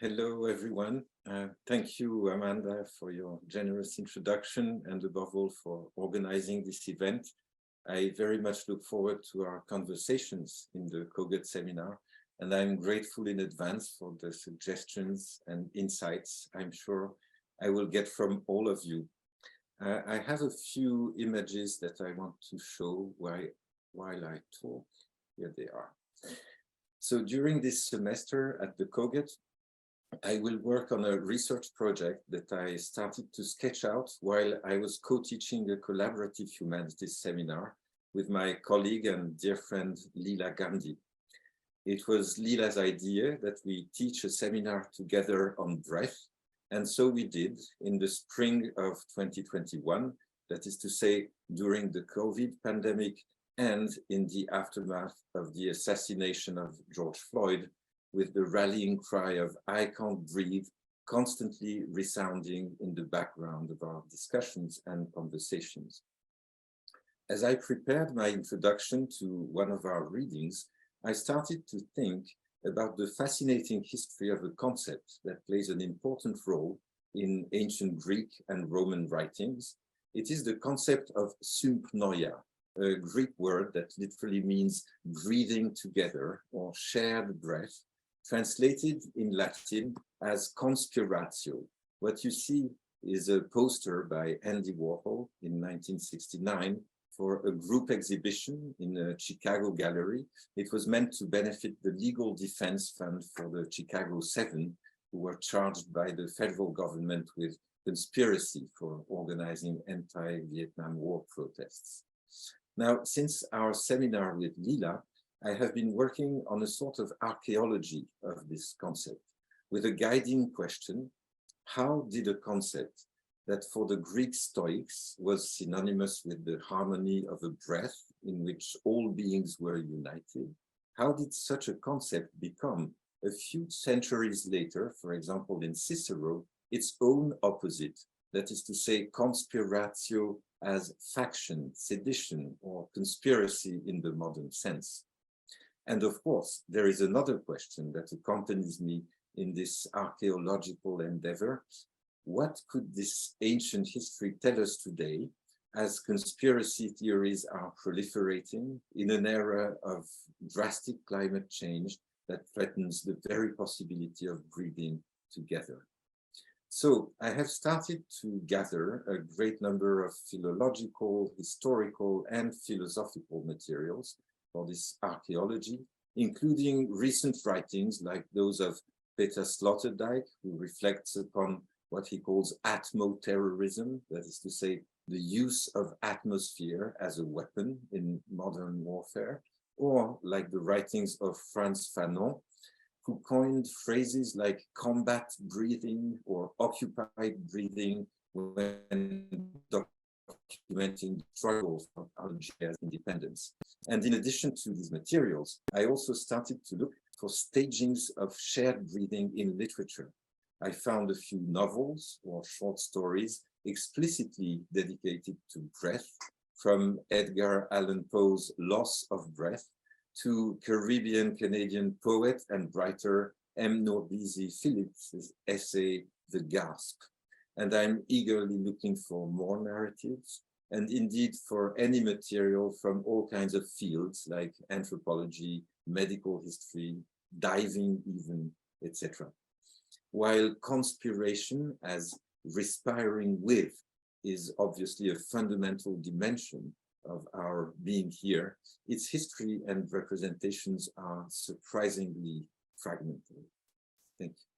Hello, everyone. Thank you, Amanda, for your generous introduction and above all for organizing this event. I very much look forward to our conversations in the Cogut seminar, and I'm grateful in advance for the suggestions and insights I'm sure I will get from all of you. I have a few images that I want to show while I talk. Here they are. So during this semester at the Cogut, I will work on a research project that I started to sketch out while I was co-teaching a collaborative humanities seminar with my colleague and dear friend Leela Gandhi. It was Leela's idea that we teach a seminar together on breath, and so we did in the spring of 2021, that is to say, during the COVID pandemic and in the aftermath of the assassination of George Floyd, with the rallying cry of "I can't breathe" constantly resounding in the background of our discussions and conversations. As I prepared my introduction to one of our readings, I started to think about the fascinating history of a concept that plays an important role in ancient Greek and Roman writings. It is the concept of sympnoia, a Greek word that literally means breathing together or shared breath, translated in Latin as conspiratio. What you see is a poster by Andy Warhol in 1969 for a group exhibition in a Chicago gallery. It was meant to benefit the legal defense fund for the Chicago 7, who were charged by the federal government with conspiracy for organizing anti-Vietnam War protests. Now, since our seminar with Leela, I have been working on a sort of archaeology of this concept with a guiding question: how did a concept that for the Greek Stoics was synonymous with the harmony of a breath in which all beings were united, how did such a concept become, a few centuries later, for example in Cicero, its own opposite, that is to say, conspiratio as faction, sedition, or conspiracy in the modern sense? And of course, there is another question that accompanies me in this archaeological endeavor. What could this ancient history tell us today as conspiracy theories are proliferating in an era of drastic climate change that threatens the very possibility of breathing together? So I have started to gather a great number of philological, historical, and philosophical materials for this archaeology, including recent writings like those of Peter Sloterdijk, who reflects upon what he calls atmoterrorism, that is to say, the use of atmosphere as a weapon in modern warfare, or like the writings of Frantz Fanon, who coined phrases like combat breathing or occupied breathing when documenting the struggle for Algeria's independence. And in addition to these materials, I also started to look for stagings of shared breathing in literature. I found a few novels or short stories explicitly dedicated to breath, from Edgar Allan Poe's Loss of Breath to Caribbean-Canadian poet and writer M. Norbisi Phillips' essay, The Gasp. And I'm eagerly looking for more narratives, and indeed for any material from all kinds of fields like anthropology, medical history, diving even, etc. While conspiration as respiring with is obviously a fundamental dimension of our being here, its history and representations are surprisingly fragmented. Thank you.